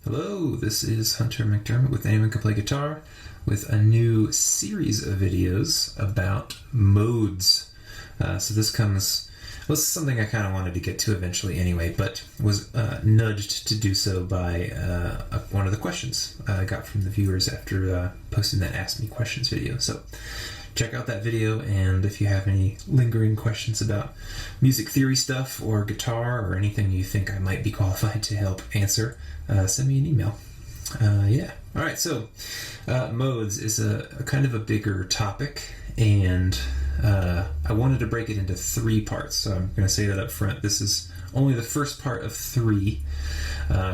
Hello, this is Hunter McDermott with Anyone Can Play Guitar with a new series of videos about modes. So this is something I kind of wanted to get to eventually anyway, but was nudged to do so by one of the questions I got from the viewers after posting that Ask Me Questions video. So check out that video, and if you have any lingering questions about music theory stuff or guitar or anything you think I might be qualified to help answer, send me an email. Alright, so modes is a kind of a bigger topic, and I wanted to break it into 3 parts, so I'm going to say that up front. This is only the first part of 3,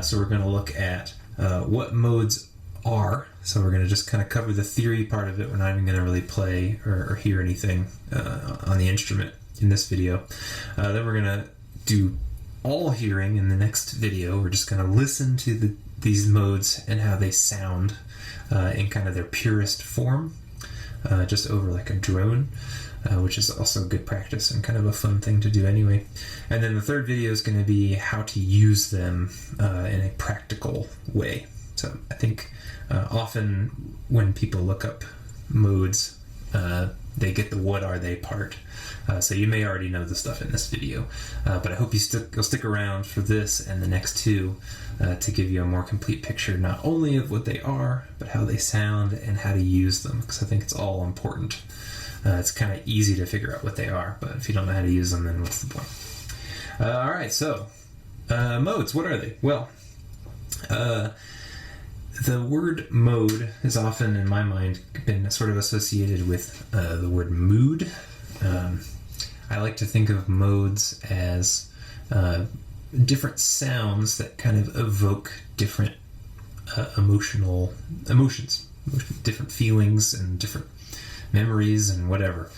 so we're going to look at what modes are. So we're going to just kind of cover the theory part of it. We're not even going to really play or hear anything on the instrument in this video. Then we're going to do all hearing in the next video. We're just going to listen to these modes and how they sound in kind of their purest form, just over like a drone, which is also good practice and kind of a fun thing to do anyway. And then the third video is going to be how to use them in a practical way. So I think often when people look up modes, they get the what are they part. So you may already know the stuff in this video, but I hope you'll stick around for this and the next 2 to give you a more complete picture, not only of what they are, but how they sound and how to use them, because I think it's all important. It's kind of easy to figure out what they are, but if you don't know how to use them, then what's the point? Alright, so modes, what are they? Well, the word mode has often, in my mind, been sort of associated with the word mood. I like to think of modes as different sounds that kind of evoke different emotions, different feelings and different memories and whatever.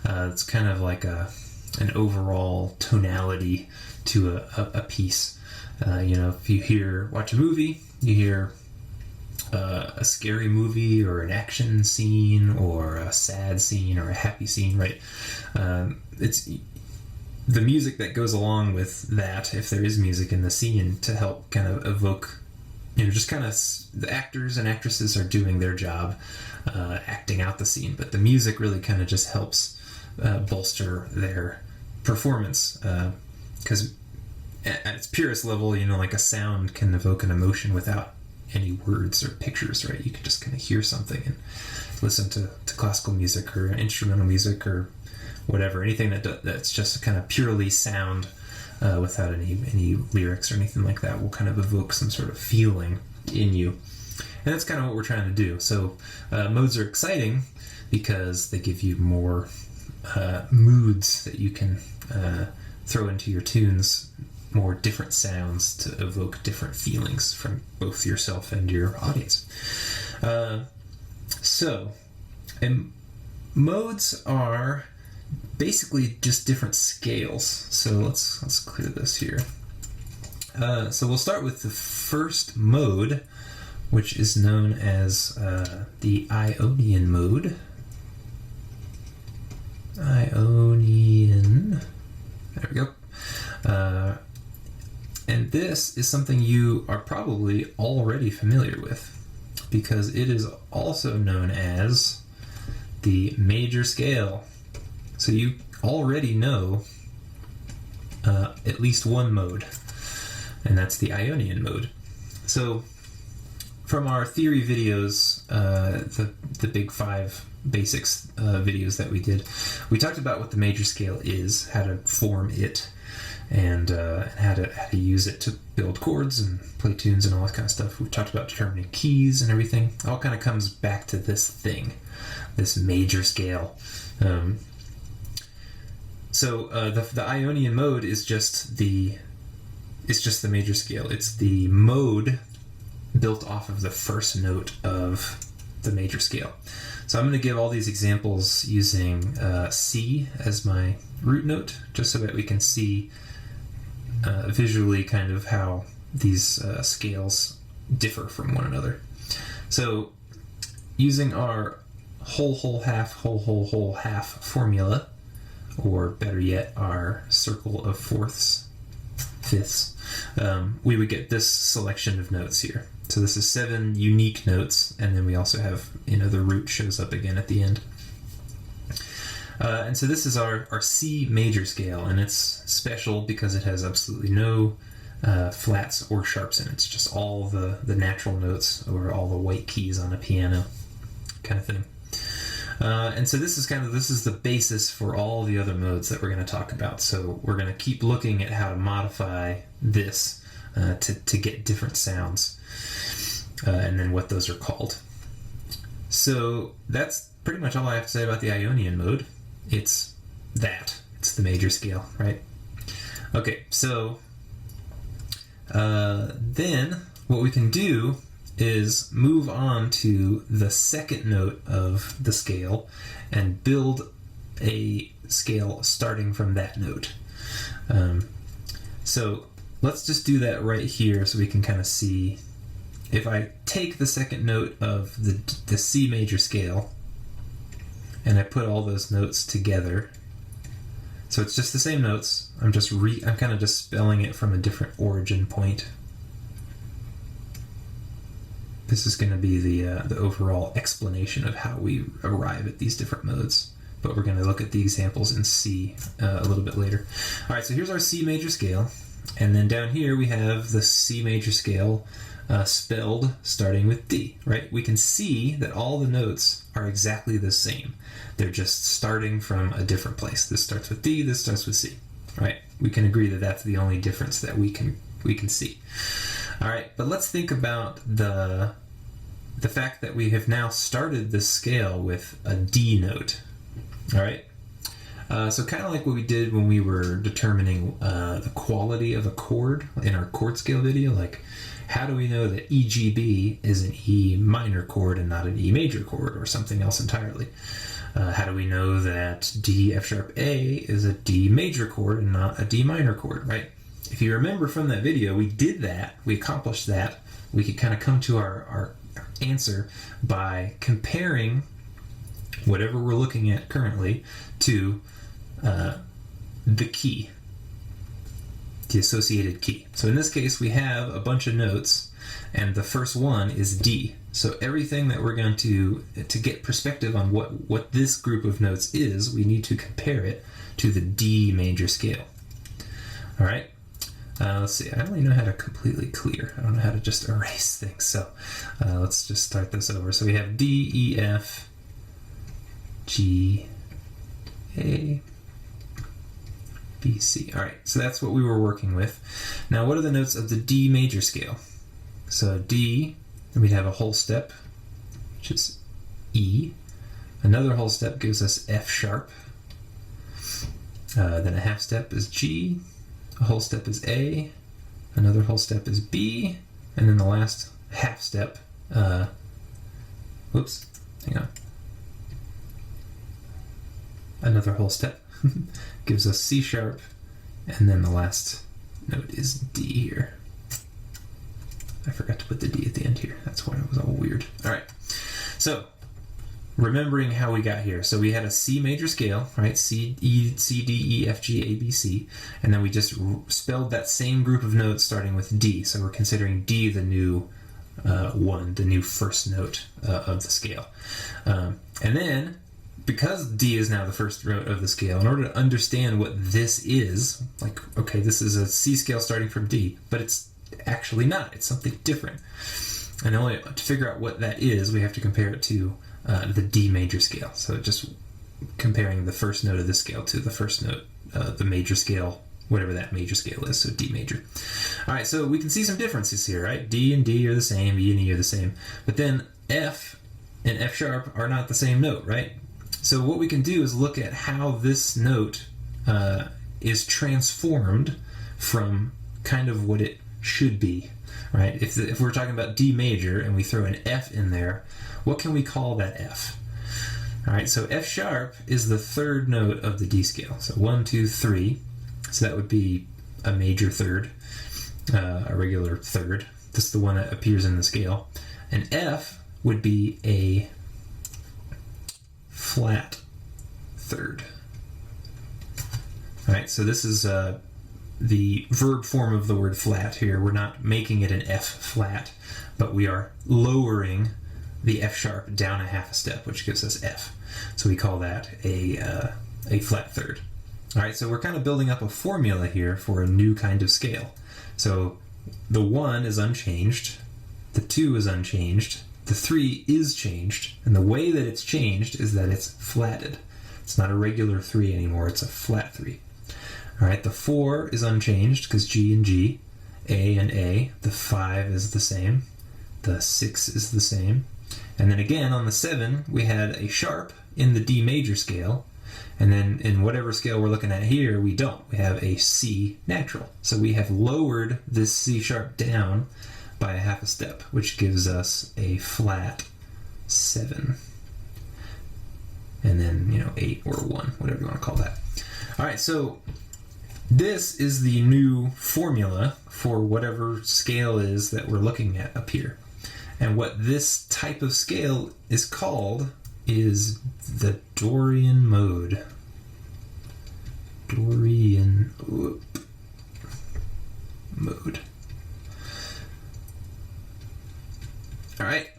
It's kind of like an overall tonality to a piece. If you watch a movie, you hear a scary movie or an action scene or a sad scene or a happy scene, right? It's the music that goes along with that, if there is music in the scene, to help kind of evoke, just kind of the actors and actresses are doing their job acting out the scene, but the music really kind of just helps bolster their performance, because at its purest level, like a sound can evoke an emotion without any words or pictures, right? You could just kind of hear something and listen to classical music or instrumental music or whatever, anything that's just kind of purely sound without any lyrics or anything like that will kind of evoke some sort of feeling in you. And that's kind of what we're trying to do. So modes are exciting because they give you more moods that you can throw into your tunes, more different sounds to evoke different feelings from both yourself and your audience. Modes are basically just different scales. So let's clear this here. So we'll start with the first mode, which is known as the Ionian mode. Ionian. There we go. And this is something you are probably already familiar with, because it is also known as the major scale. So you already know at least one mode, and that's the Ionian mode. So from our theory videos, the big 5 basics videos that we did, we talked about what the major scale is, how to form it, and how to use it to build chords and play tunes and all that kind of stuff. We've talked about determining keys and everything. It all kind of comes back to this thing, this major scale. So the Ionian mode is just the major scale. It's the mode built off of the first note of the major scale. So I'm going to give all these examples using C as my root note, just so that we can see visually kind of how these scales differ from one another. So using our whole, half, whole, half formula, or better yet, our circle of fourths fifths, we would get this selection of notes here. So this is 7 unique notes, and then we also have, the root shows up again at the end. And so this is our C major scale, and it's special because it has absolutely no flats or sharps in it. It's just all the natural notes, or all the white keys on a piano kind of thing. And so this is the basis for all the other modes that we're going to talk about. So we're going to keep looking at how to modify this to get different sounds, and then what those are called. So that's pretty much all I have to say about the Ionian mode. It's the major scale, right? Okay, so then what we can do is move on to the second note of the scale and build a scale starting from that note. So let's just do that right here so we can kind of see. If I take the second note of the C major scale and I put all those notes together, so it's just the same notes, I'm kind of just spelling it from a different origin point. This is going to be the overall explanation of how we arrive at these different modes, but we're going to look at the examples in C a little bit later. All right, so here's our C major scale, and then down here we have the C major scale spelled starting with D, right? We can see that all the notes are exactly the same. They're just starting from a different place. This starts with D, this starts with C, right? We can agree that that's the only difference that we can see. All right, but let's think about the fact that we have now started this scale with a D note. All right, so kind of like what we did when we were determining the quality of a chord in our chord scale video, like how do we know that EGB is an E minor chord and not an E major chord or something else entirely? How do we know that D F sharp A is a D major chord and not a D minor chord, right? If you remember from that video, we did that, we accomplished that. We could kind of come to our answer by comparing whatever we're looking at currently to the key, the associated key. So in this case, we have a bunch of notes, and the first one is D. So everything that we're going to get perspective on what this group of notes is, we need to compare it to the D major scale. All right. Let's see, I don't really know how to completely clear. I don't know how to just erase things. So let's just start this over. So we have D, E, F, G, A, B, C. All right, so that's what we were working with. Now, what are the notes of the D major scale? So D, then we'd have a whole step, which is E. Another whole step gives us F sharp. Then a half step is G. A whole step is A, another whole step is B, and then the last half step, hang on. Another whole step gives us C sharp, and then the last note is D here. I forgot to put the D at the end here. That's why it was all weird. All right, so remembering how we got here. So we had a C major scale, right? C, D, E, F, G, A, B, C. And then we just spelled that same group of notes starting with D. So we're considering D the new the new first note of the scale. And then, because D is now the first note of the scale, in order to understand what this is, like, okay, this is a C scale starting from D, but it's actually not. It's something different. And only to figure out what that is, we have to compare it to the D major scale. So just comparing the first note of this scale to the first note, the major scale, whatever that major scale is, so D major. All right, so we can see some differences here, right? D and D are the same, E and E are the same, but then F and F sharp are not the same note, right? So what we can do is look at how this note is transformed from kind of what it should be, right? If we're talking about D major and we throw an F in there, what can we call that F? All right, so F sharp is the third note of the D scale. So 1, 2, 3. So that would be a major third, a regular third. This is the one that appears in the scale. And F would be a flat third. All right, so this is the verb form of the word flat here. We're not making it an F flat, but we are lowering the F sharp down a half a step, which gives us F. So we call that a flat third. All right, so we're kind of building up a formula here for a new kind of scale. So the 1 is unchanged, the 2 is unchanged, the 3 is changed, and the way that it's changed is that it's flatted. It's not a regular 3 anymore, it's a flat 3. All right, the 4 is unchanged because G and G, A and A. The 5 is the same, the 6 is the same. And then again on the 7, we had a sharp in the D major scale, and then in whatever scale we're looking at here, we don't. We have a C natural. So we have lowered this C sharp down by a half a step, which gives us a flat 7. And then, 8 or 1, whatever you want to call that. All right, so this is the new formula for whatever scale is that we're looking at up here. And what this type of scale is called is the Dorian mode. Dorian mode. All right,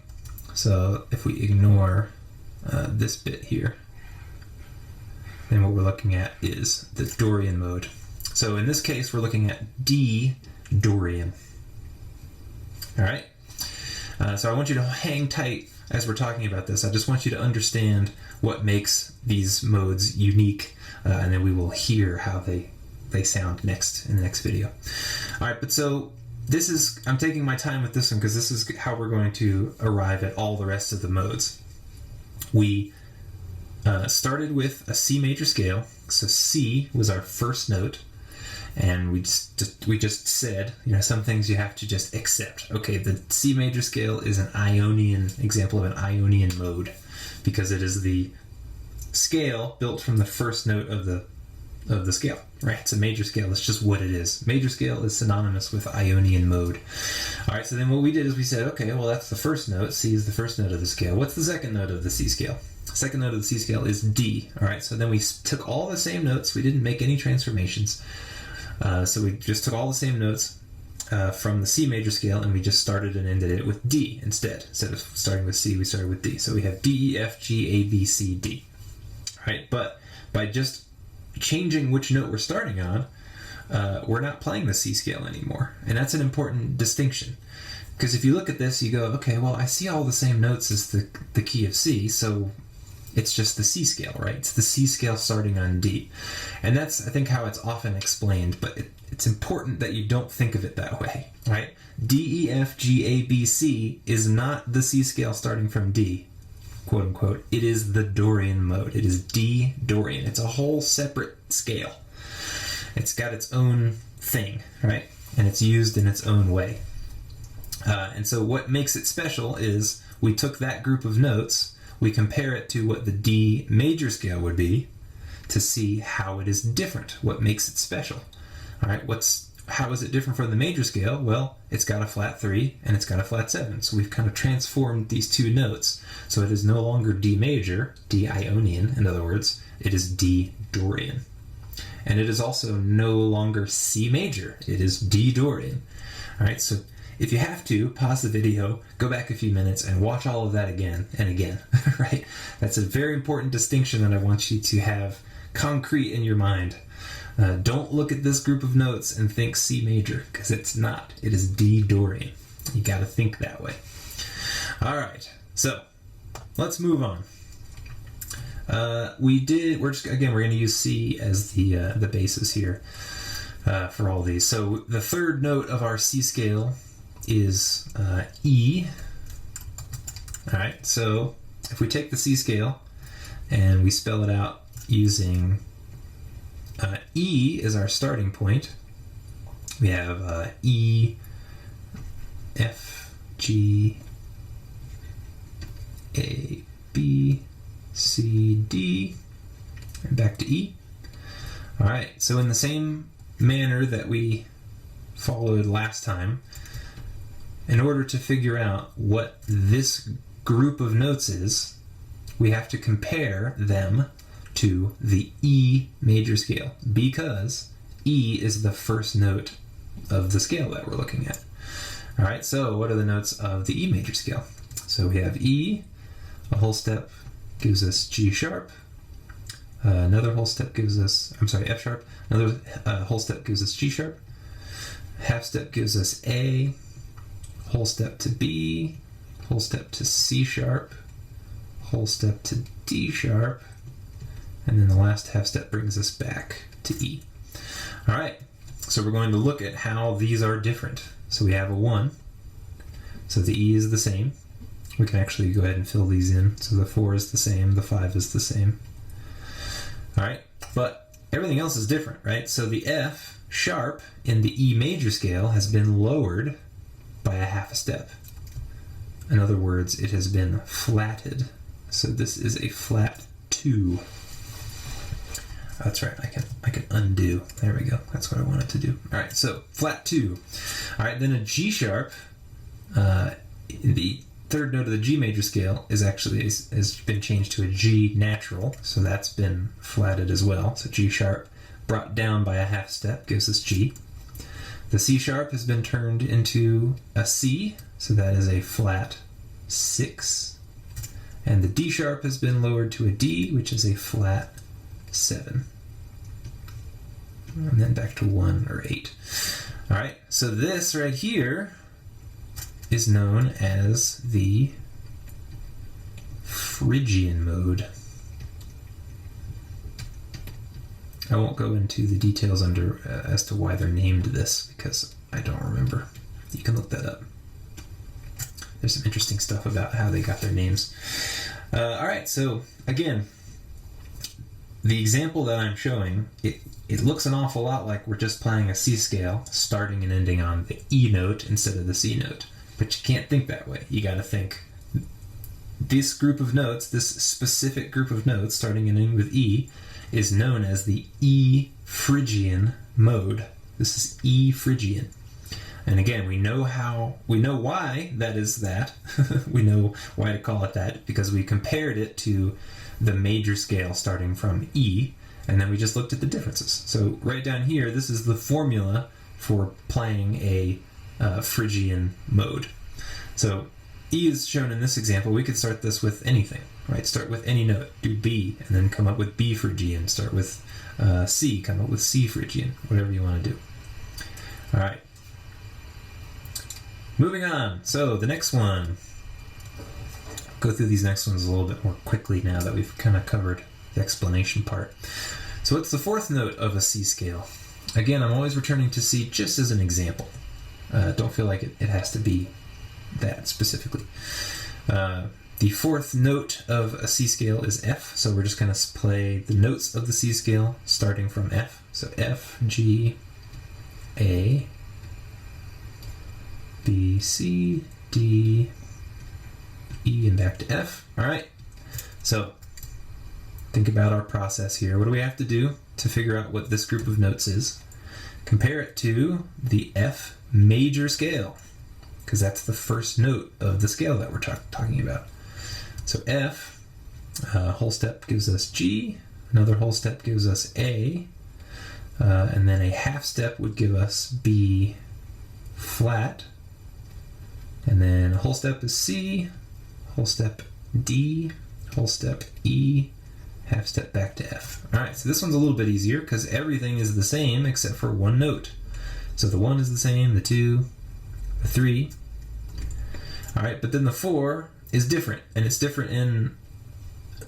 so if we ignore this bit here, then what we're looking at is the Dorian mode. So in this case, we're looking at D Dorian. All right. So I want you to hang tight as we're talking about this. I just want you to understand what makes these modes unique, and then we will hear how they sound next in the next video. All right, but so I'm taking my time with this one because this is how we're going to arrive at all the rest of the modes. We started with a C major scale, so C was our first note. And we just said, some things you have to just accept. Okay, the C major scale is an Ionian example of an Ionian mode because it is the scale built from the first note of the scale, right? It's a major scale. It's just what it is. Major scale is synonymous with Ionian mode. All right, so then what we did is we said, okay, well, that's the first note. C is the first note of the scale. What's the second note of the C scale? The second note of the C scale is D. All right, so then we took all the same notes. We didn't make any transformations. So we just took all the same notes from the C major scale, and we just started and ended it with D instead. Instead of starting with C, we started with D. So we have D, E, F, G, A, B, C, D. Right? But by just changing which note we're starting on, we're not playing the C scale anymore. And that's an important distinction. Because if you look at this, you go, okay, well, I see all the same notes as the key of C, so it's just the C scale, right? It's the C scale starting on D. And that's, I think, how it's often explained, but it's important that you don't think of it that way, right? D, E, F, G, A, B, C is not the C scale starting from D, quote unquote. It is the Dorian mode. It is D Dorian. It's a whole separate scale. It's got its own thing, right? And it's used in its own way. And so what makes it special is we took that group of notes, we compare it to what the D major scale would be to see how it is different, what makes it special. All right, how is it different from the major scale? Well, it's got a flat 3 and it's got a flat 7. So we've kind of transformed these two notes. So it is no longer D major, D Ionian, in other words, it is D Dorian. And it is also no longer C major, it is D Dorian. All right, so if you have to, pause the video, go back a few minutes, and watch all of that again and again, right? That's a very important distinction that I want you to have concrete in your mind. Don't look at this group of notes and think C major, because it's not. It is D Dorian. You got to think that way. All right, so let's move on. We're going to use C as the basis here for all these. So the third note of our C scale is E. All right, so if we take the C scale and we spell it out using E as our starting point, we have E, F, G, A, B, C, D, and back to E. All right, so in the same manner that we followed last time, in order to figure out what this group of notes is, we have to compare them to the E major scale, because E is the first note of the scale that we're looking at. All right, so what are the notes of the E major scale? So we have E, a whole step gives us G sharp, another whole step gives us, F sharp, another whole step gives us G sharp, half step gives us A, whole step to B, whole step to C sharp, whole step to D sharp, and then the last half step brings us back to E. All right, so we're going to look at how these are different. So we have a 1, so the E is the same. We can actually go ahead and fill these in. So the 4 is the same, the 5 is the same. All right, but everything else is different, right? So the F sharp in the E major scale has been lowered by a half a step. In other words, it has been flatted. So this is a flat 2. That's right, I can undo. There we go. That's what I wanted to do. All right, so flat 2. All right, then a G sharp, the third note of the G major scale has been changed to a G natural, so that's been flatted as well. So G sharp brought down by a half step gives us G. The C sharp has been turned into a C, so that is a flat 6. And the D sharp has been lowered to a D, which is a flat 7. And then back to 1 or 8. All right, so this right here is known as the Phrygian mode. I won't go into the details as to why they're named this, because I don't remember. You can look that up. There's some interesting stuff about how they got their names. All right, so again, the example that I'm showing, it looks an awful lot like we're just playing a C scale, starting and ending on the E note instead of the C note. But you can't think that way. You got to think this group of notes, this specific group of notes, starting and ending with E, is known as the E Phrygian mode. This is E Phrygian. And again, we know why that is that. We know why to call it that, because we compared it to the major scale starting from E, and then we just looked at the differences. So right down here, this is the formula for playing a Phrygian mode. So E is shown in this example. We could start this with anything, right? Start with any note, do B, and then come up with B Phrygian. Start with C, come up with C Phrygian, whatever you want to do. All right. Moving on. So the next one. Go through these next ones a little bit more quickly now that we've kind of covered the explanation part. So what's the fourth note of a C scale? Again, I'm always returning to C just as an example. Don't feel like it has to be that specifically. The fourth note of a C scale is F, so we're just going to play the notes of the C scale starting from F. So F, G, A, B, C, D, E, and back to F. All right, so think about our process here. What do we have to do to figure out what this group of notes is? Compare it to the F major scale, because that's the first note of the scale that we're talking about. So F, whole step gives us G, another whole step gives us A, and then a half step would give us B flat, and then a whole step is C, whole step D, whole step E, half step back to F. All right, so this one's a little bit easier because everything is the same except for one note. So the 1 is the same, the 2, the 3. All right, but then the 4 is different, and it's different in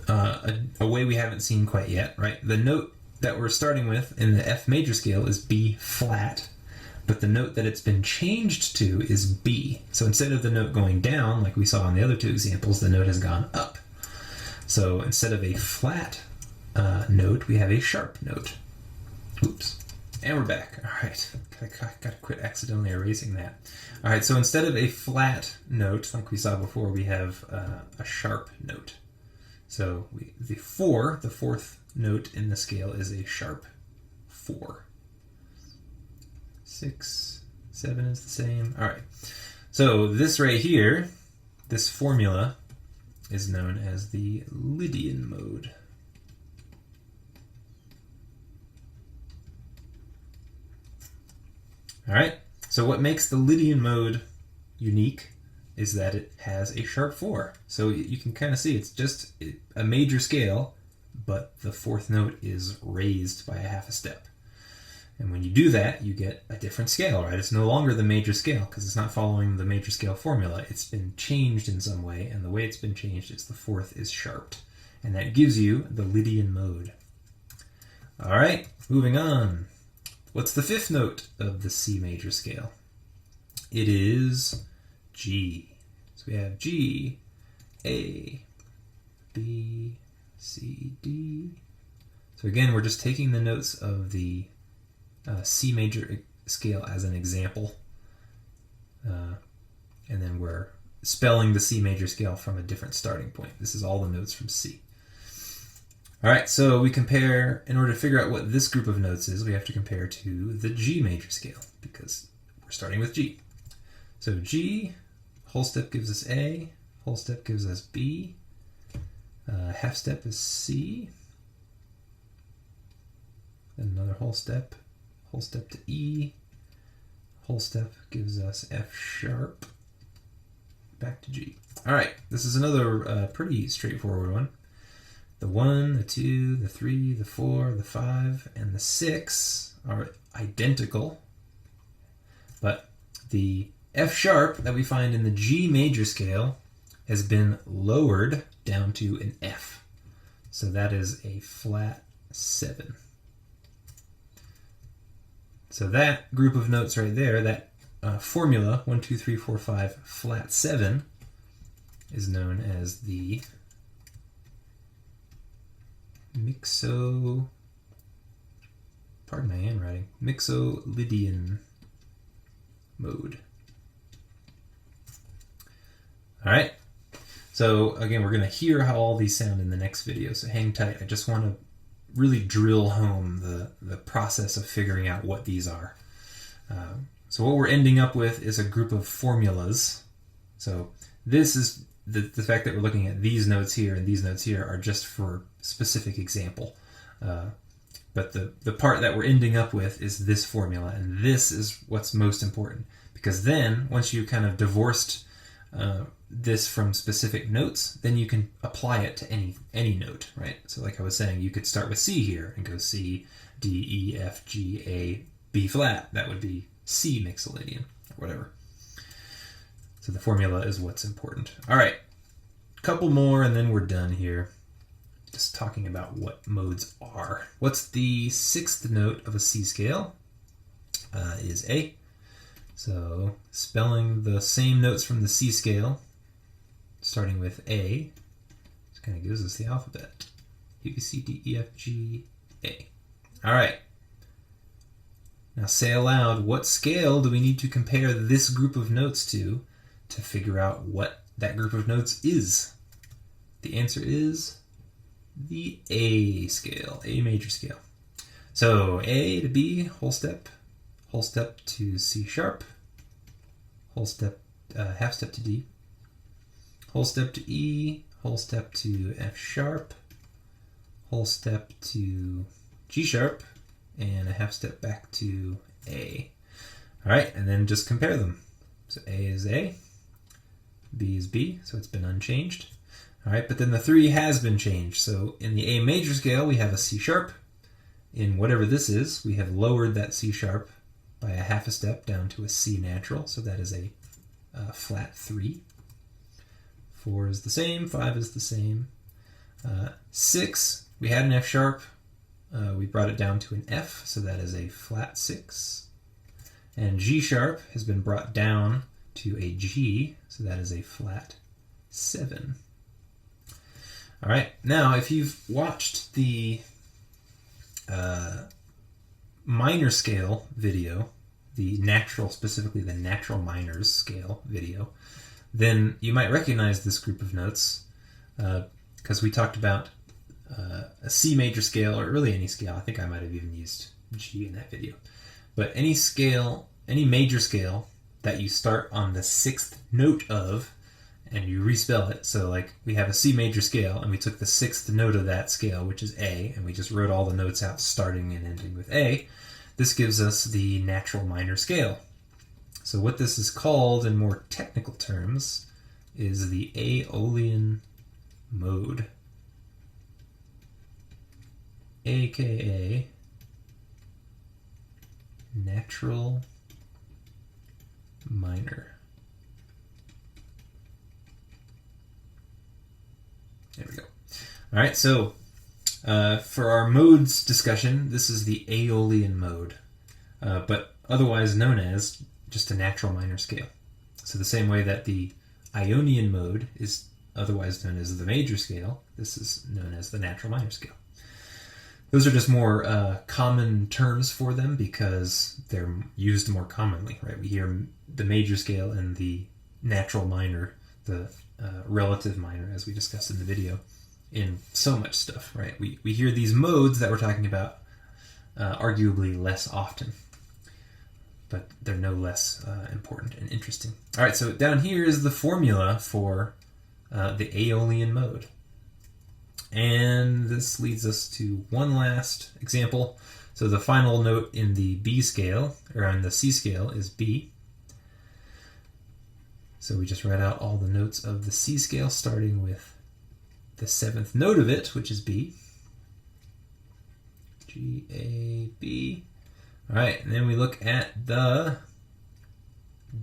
a way we haven't seen quite yet, right? The note that we're starting with in the F major scale is B flat, but the note that it's been changed to is B. So instead of the note going down, like we saw in the other two examples, the note has gone up. So instead of a flat note, we have a sharp note. Oops. And we're back. All right. Gotta quit accidentally erasing that. All right, so instead of a flat note, like we saw before, we have a sharp note. So the fourth note in the scale is a sharp 4. 6, 7 is the same. All right. So this right here, this formula is known as the Lydian mode. All right, so what makes the Lydian mode unique is that it has a sharp 4. So you can kind of see it's just a major scale, but the 4th note is raised by a half a step. And when you do that, you get a different scale, right? It's no longer the major scale because it's not following the major scale formula. It's been changed in some way, and the way it's been changed is the 4th is sharped. And that gives you the Lydian mode. All right, moving on. What's the 5th note of the C major scale? It is G. So we have G, A, B, C, D. So again, we're just taking the notes of the C major scale as an example. And then we're spelling the C major scale from a different starting point. This is all the notes from C. All right, so we compare, in order to figure out what this group of notes is, we have to compare to the G major scale because we're starting with G. So G, whole step gives us A, whole step gives us B, half step is C, then another whole step to E, whole step gives us F sharp, back to G. All right, this is another pretty straightforward one. The 1, the 2, the 3, the 4, the 5, and the 6 are identical, but the F sharp that we find in the G major scale has been lowered down to an F. So that is a flat 7. So that group of notes right there, that formula, 1, 2, 3, 4, 5, flat 7, is known as the Mixolydian mode. All right. So again, we're going to hear how all these sound in the next video. So hang tight. I just want to really drill home the process of figuring out what these are. So what we're ending up with is a group of formulas. So this is the fact that we're looking at these notes here and these notes here are just for specific example. But the part that we're ending up with is this formula, and this is what's most important. Because then, once you kind of divorced this from specific notes, then you can apply it to any note, right? So like I was saying, you could start with C here and go C, D, E, F, G, A, B flat. That would be C Mixolydian, or whatever. So the formula is what's important. All right, a couple more and then we're done here. Just talking about what modes are. What's the 6th note of a C scale? Is A. So spelling the same notes from the C scale, starting with A, just kind of gives us the alphabet. A, B, C, D, E, F, G, A. All right. Now say aloud, what scale do we need to compare this group of notes to figure out what that group of notes is? The answer is the A scale, A major scale. So A to B, whole step to C sharp, whole step, half step to D, whole step to E, whole step to F sharp, whole step to G sharp, and a half step back to A. All right, and then just compare them. So A is A, B is B, so it's been unchanged. All right, but then the 3 has been changed. So in the A major scale, we have a C sharp. In whatever this is, we have lowered that C sharp by a half a step down to a C natural. So that is a flat 3. 4 is the same, 5 is the same. 6, we had an F sharp. We brought it down to an F, so that is a flat 6. And G sharp has been brought down to a G, so that is a flat 7. All right, now if you've watched the minor scale video, specifically the natural minors scale video, then you might recognize this group of notes because we talked about a C major scale, or really any scale. I think I might have even used G in that video. But any scale, any major scale that you start on the 6th note of, and you respell it. So like we have a C major scale, and we took the 6th note of that scale, which is A, and we just wrote all the notes out starting and ending with A. this gives us the natural minor scale. So what this is called in more technical terms is the Aeolian mode, aka natural minor. There we go. All right, so for our modes discussion, this is the Aeolian mode, but otherwise known as just a natural minor scale. So the same way that the Ionian mode is otherwise known as the major scale, this is known as the natural minor scale. Those are just more common terms for them because they're used more commonly, right? We hear the major scale and the natural minor, the relative minor, as we discussed in the video, in so much stuff, right? We hear these modes that we're talking about arguably less often, but they're no less important and interesting. All right, so down here is the formula for the Aeolian mode. And this leads us to one last example. So the final note in the B scale, or on the C scale, is B. So we just read out all the notes of the C scale, starting with the seventh note of it, which is B. G, A, B. All right, and then we look at the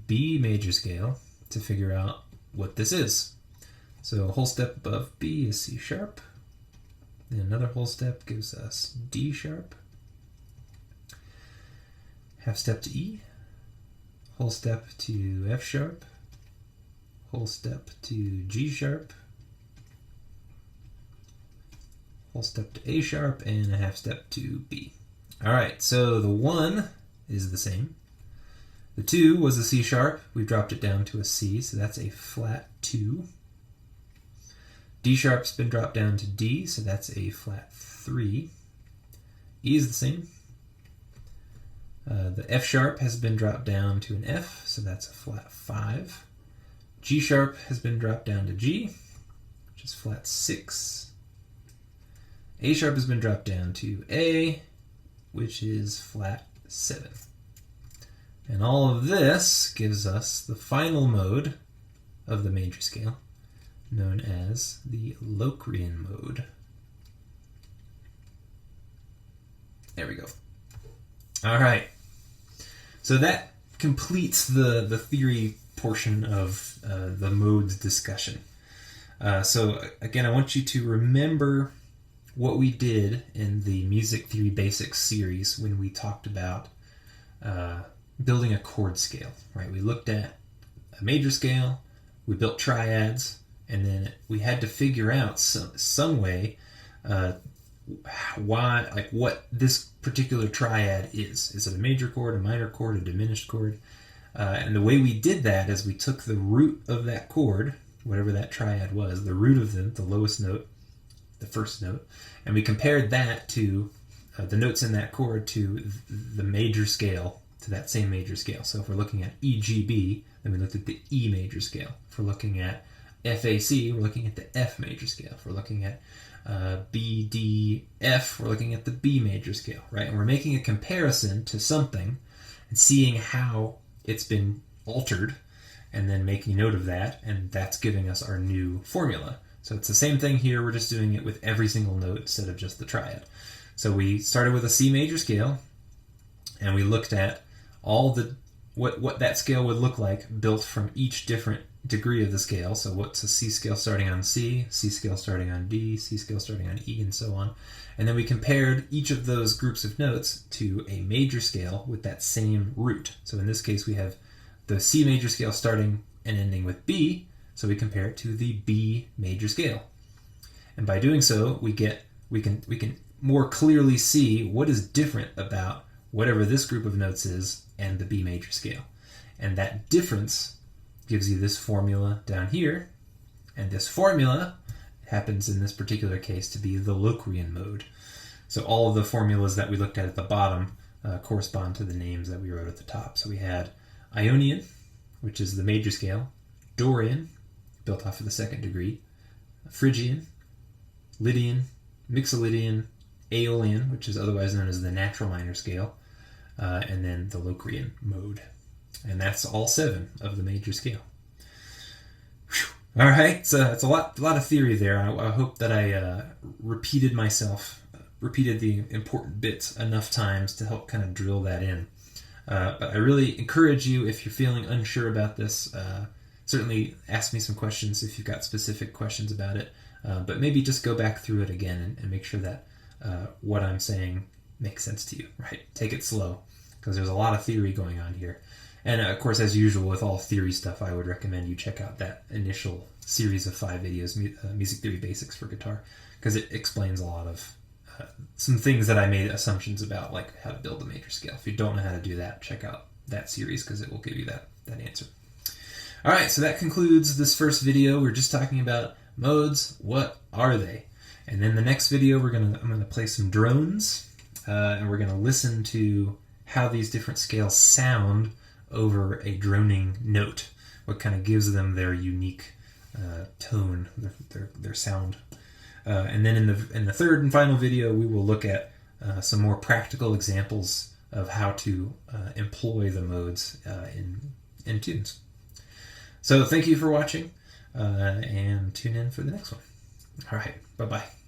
B major scale to figure out what this is. So a whole step above B is C sharp. Then another whole step gives us D sharp. Half step to E. Whole step to F sharp. Whole step to G sharp. Whole step to A sharp, and a half step to B. All right, so the 1 is the same. The 2 was a C sharp. We've dropped it down to a C, so that's a flat 2. D sharp's been dropped down to D, so that's a flat 3. E is the same. The F sharp has been dropped down to an F, so that's a flat 5. G sharp has been dropped down to G, which is flat 6. A sharp has been dropped down to A, which is flat 7. And all of this gives us the final mode of the major scale, known as the Locrian mode. There we go. All right. So that completes the theory portion of the modes discussion. So again, I want you to remember what we did in the Music Theory Basics series when we talked about building a chord scale, right? We looked at a major scale, we built triads, and then we had to figure out some way why, like, what this particular triad is. Is it a major chord, a minor chord, a diminished chord? And the way we did that is we took the root of that chord, whatever that triad was, the root of them, the lowest note, the first note, and we compared that to the notes in that chord to the major scale, to that same major scale. So if we're looking at E, G, B, then we looked at the E major scale. If we're looking at F, A, C, we're looking at the F major scale. If we're looking at B, D, F, we're looking at the B major scale, right? And we're making a comparison to something and seeing how it's been altered, and then making note of that, and that's giving us our new formula. So it's the same thing here, we're just doing it with every single note instead of just the triad. So we started with a C major scale, and we looked at all the what that scale would look like built from each different degree of the scale. So what's a C scale starting on C, C scale starting on D, C scale starting on E, and so on. And then we compared each of those groups of notes to a major scale with that same root. So in this case, we have the C major scale starting and ending with B, so we compare it to the B major scale. And by doing so, we can more clearly see what is different about whatever this group of notes is and the B major scale. And that difference gives you this formula down here, and this formula happens in this particular case to be the Locrian mode. So all of the formulas that we looked at the bottom correspond to the names that we wrote at the top. So we had Ionian, which is the major scale, Dorian, built off of the second degree, Phrygian, Lydian, Mixolydian, Aeolian, which is otherwise known as the natural minor scale, and then the Locrian mode. And that's all 7 of the major scale. Whew. All right, so it's a lot of theory there. I hope that I repeated the important bits enough times to help kind of drill that in. But I really encourage you, if you're feeling unsure about this, certainly ask me some questions if you've got specific questions about it. But maybe just go back through it again and make sure that what I'm saying makes sense to you, right? Take it slow, because there's a lot of theory going on here. And of course, as usual with all theory stuff, I would recommend you check out that initial series of 5 videos, Music Theory Basics for Guitar, because it explains a lot of some things that I made assumptions about, like how to build a major scale. If you don't know how to do that, check out that series, because it will give you that answer. All right, so that concludes this first video. We're just talking about modes. What are they? And then the next video, I'm gonna play some drones, and we're gonna listen to how these different scales sound over a droning note. What kind of gives them their unique tone, their sound. And then in the third and final video, we will look at some more practical examples of how to employ the modes in tunes. So thank you for watching, and tune in for the next one. All right, bye-bye.